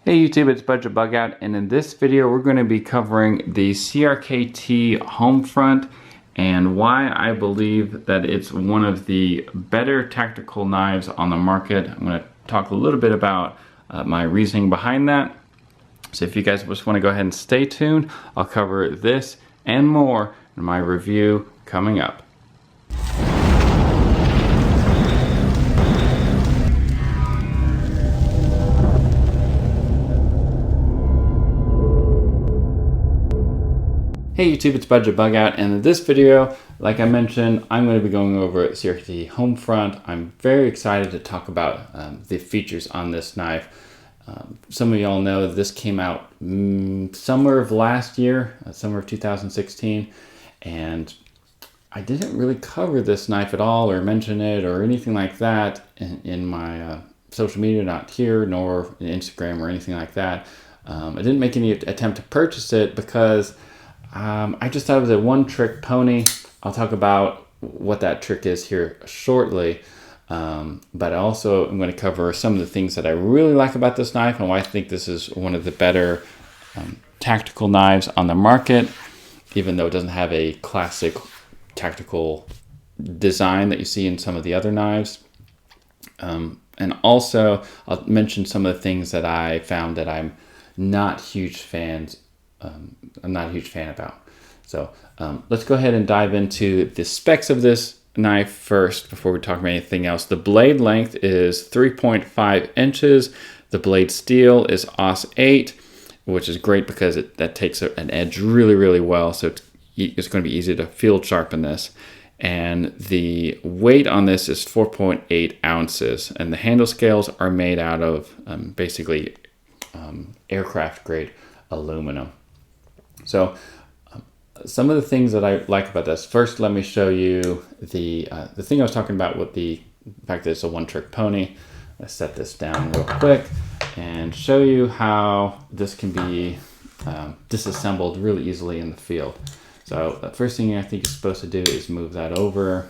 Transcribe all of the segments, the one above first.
Hey YouTube, it's Bugout, and in this video we're going to be covering the CRKT Homefront and why I believe that it's one of the better tactical knives on the market. I'm going to talk a little bit about my reasoning behind that. So if you guys just want to go ahead and stay tuned, I'll cover this and more in my review coming up. Hey YouTube, it's Bugout, and in this video, like I mentioned, I'm going to be going over CRKT Homefront. I'm very excited to talk about the features on this knife. Some of y'all know this came out summer of last year, summer of 2016, and I didn't really cover this knife at all or mention it or anything like that in my social media, not here, nor in Instagram or anything like that. I didn't make any attempt to purchase it because I just thought it was a one-trick pony. I'll talk about what that trick is here shortly, but also I'm going to cover some of the things that I really like about this knife and why I think this is one of the better tactical knives on the market, even though it doesn't have a classic tactical design that you see in some of the other knives. And also I'll mention some of the things that I found that I'm not huge fan about. So let's go ahead and dive into the specs of this knife first before we talk about anything else. The blade length is 3.5 inches. The blade steel is AUS 8, which is great because that takes an edge really well. So it's going to be easy to field sharpen this. And the weight on this is 4.8 ounces. And the handle scales are made out of basically aircraft grade aluminum. So some of the things that I like about this, first let me show you the thing I was talking about with the fact that it's a one-trick pony. Let's set this down real quick and show you how this can be disassembled really easily in the field. So the first thing I think you're supposed to do is move that over,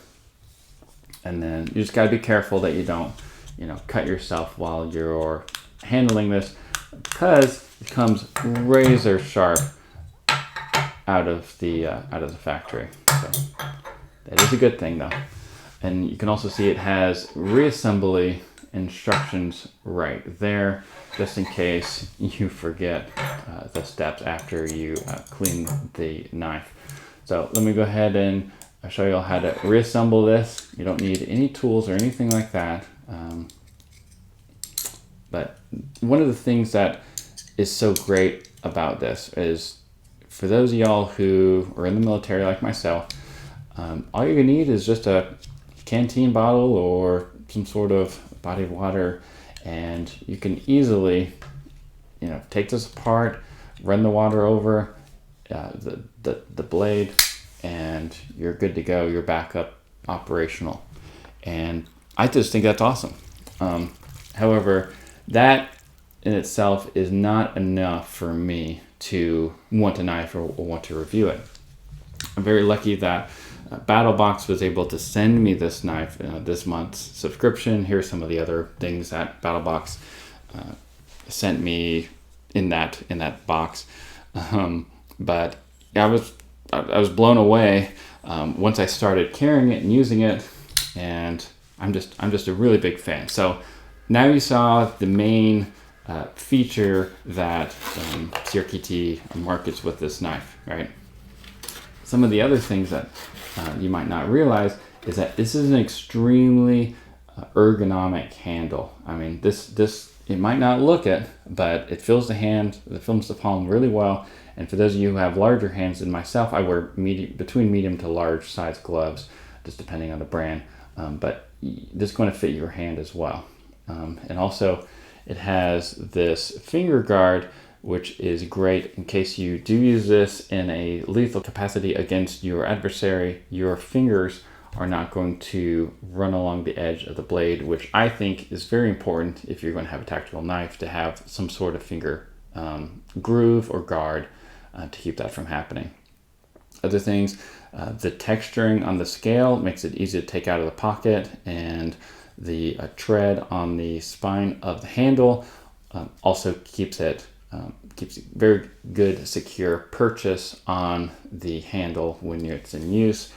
and then you just got to be careful that you don't cut yourself while you're handling this, because it comes razor sharp out of the factory. So that is a good thing though. And you can also see it has reassembly instructions right there, just in case you forget the steps after you clean the knife. So let me go ahead and show you all how to reassemble this. You don't need any tools or anything like that. But one of the things that is so great about this is, for those of y'all who are in the military like myself, all you need is just a canteen bottle or some sort of body of water, and you can easily take this apart, run the water over the blade, and you're good to go. You're back up operational. And I just think that's awesome. However, that in itself is not enough for me to want a knife or want to review it. I'm very lucky that BattleBox was able to send me this knife this month's subscription. Here's some of the other things that BattleBox sent me in that box. But I was blown away once I started carrying it and using it, and I'm just a really big fan. So now you saw the main feature that CRKT markets with this knife, right? Some of the other things that you might not realize is that this is an extremely ergonomic handle. I mean, this it might not look it, but it fills the hand, it fills the palm really well. And for those of you who have larger hands than myself, I wear between medium to large size gloves, just depending on the brand. But this is going to fit your hand as well. And also, it has this finger guard, which is great in case you do use this in a lethal capacity against your adversary. Your fingers are not going to run along the edge of the blade, which I think is very important if you're going to have a tactical knife, to have some sort of finger groove or guard to keep that from happening. Other things, the texturing on the scale makes it easy to take out of the pocket, and the tread on the spine of the handle also keeps it very good, secure purchase on the handle when it's in use.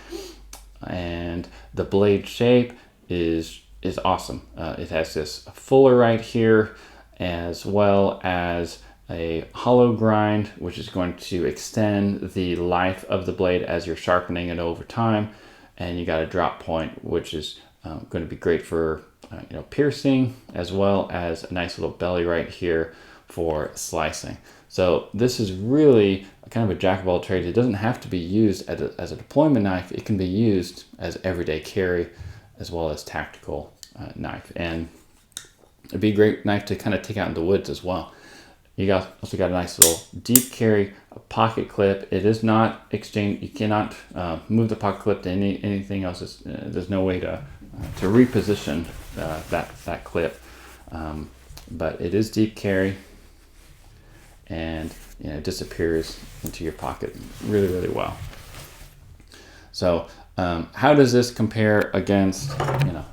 And the blade shape is awesome. It has this fuller right here, as well as a hollow grind, which is going to extend the life of the blade as you're sharpening it over time. And you got a drop point, which is going to be great for piercing, as well as a nice little belly right here for slicing. So this is really kind of a jack of all trades. It doesn't have to be used as a deployment knife. It can be used as everyday carry, as well as tactical knife. And it'd be a great knife to kind of take out in the woods as well. You also got a nice little deep carry, a pocket clip. It is not exchange. You cannot move the pocket clip to anything else. There's no way to reposition that clip, but it is deep carry, and it disappears into your pocket really, really well. So how does this compare against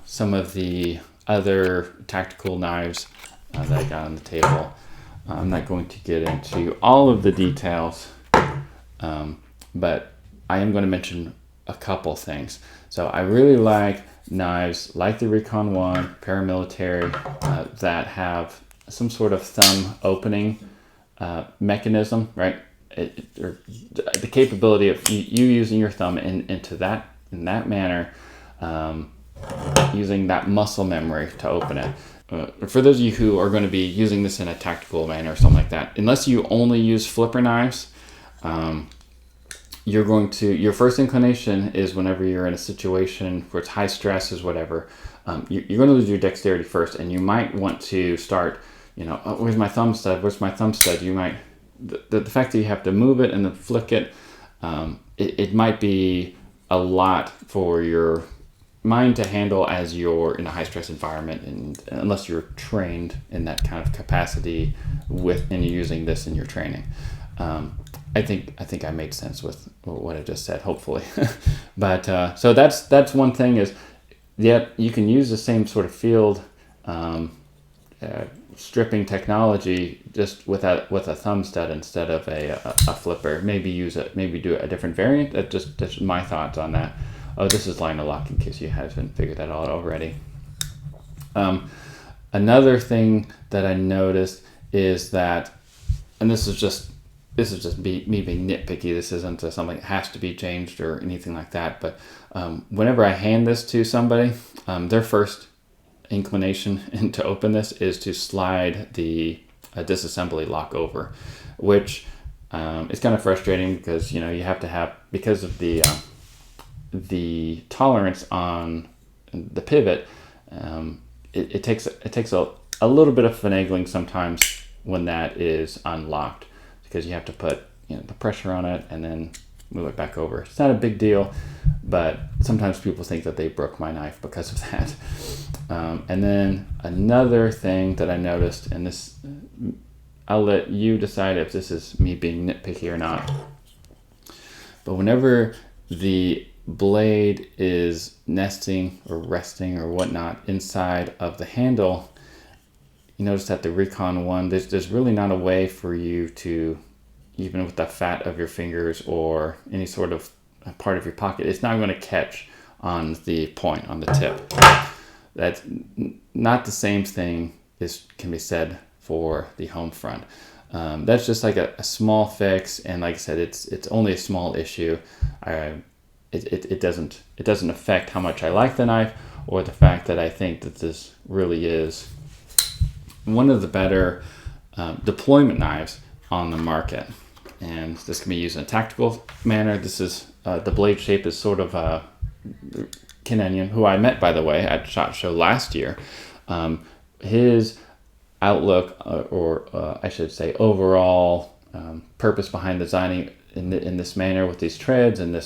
some of the other tactical knives that I got on the table? I'm not going to get into all of the details, but I am going to mention a couple things. So I really like knives like the Recon One paramilitary that have some sort of thumb opening mechanism, right? Or the capability of you using your thumb in that manner, using that muscle memory to open it. For those of you who are going to be using this in a tactical manner or something like that, unless you only use flipper knives, your first inclination is, whenever you're in a situation where it's high stress is whatever, you're going to lose your dexterity first, and you might want to start, where's my thumb stud? Where's my thumb stud? You might, the fact that you have to move it and then flick it, it might be a lot for your mind to handle as you're in a high stress environment, and unless you're trained in that kind of capacity and you're using this in your training. I think I made sense with what I just said, hopefully. But so that's one thing is, yet you can use the same sort of field stripping technology just with a thumb stud instead of a flipper. Maybe do a different variant. That's just my thoughts on that. Oh, this is line of lock, in case you haven't figured that out already. Another thing that I noticed is that, and this is just me being nitpicky. This isn't something that has to be changed or anything like that. But whenever I hand this to somebody, their first inclination to open this is to slide the disassembly lock over, which is kind of frustrating because you have to have, because of the tolerance on the pivot. It takes a little bit of finagling sometimes when that is unlocked, because you have to put the pressure on it and then move it back over. It's not a big deal, but sometimes people think that they broke my knife because of that. And then another thing that I noticed, and this, I'll let you decide if this is me being nitpicky or not, but whenever the blade is nesting or resting or whatnot inside of the handle, you notice that the Recon One, there's really not a way for you to, even with the fat of your fingers or any sort of part of your pocket, it's not going to catch on the point, on the tip. That's not the same thing can be said for the Homefront. That's just like a small fix, and like I said, it's only a small issue. It doesn't affect how much I like the knife, or the fact that I think that this really is one of the better deployment knives on the market. And this can be used in a tactical manner. This is the blade shape is sort of Ken Onion, who I met, by the way, at SHOT Show last year. His outlook, or I should say overall purpose behind designing in this manner with these treads and the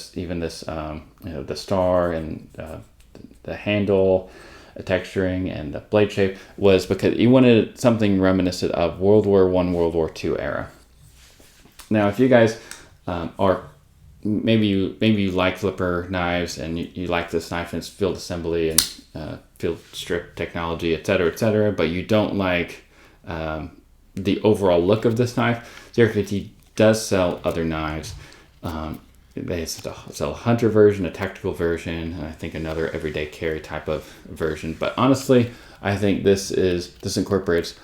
star and the handle texturing and the blade shape, was because he wanted something reminiscent of World War I, World War II era. Now, if you guys are maybe you like flipper knives and you like this knife and its field assembly and field strip technology, etc., but you don't like the overall look of this knife, Zero KT does sell other knives. They sell a hunter version, a tactical version, and I think another everyday carry type of version. But honestly, I think this incorporates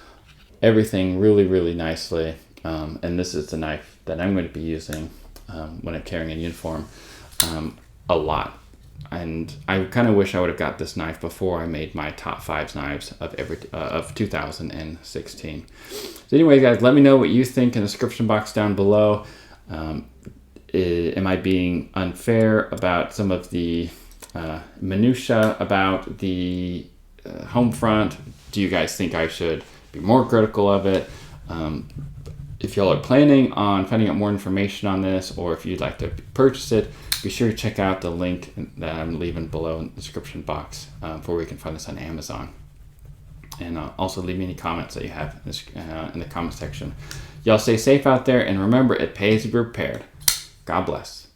everything really, really nicely. And this is the knife that I'm going to be using when I'm carrying a uniform a lot. And I kind of wish I would have got this knife before I made my top 5 knives of 2016. So anyway, guys, let me know what you think in the description box down below. Am I being unfair about some of the minutia about the Homefront? Do you guys think I should be more critical of it? If y'all are planning on finding out more information on this, or if you'd like to purchase it, be sure to check out the link that I'm leaving below in the description box for where you can find this on Amazon. And also leave me any comments that you have in the comment section. Y'all stay safe out there, and remember, it pays to be prepared. God bless.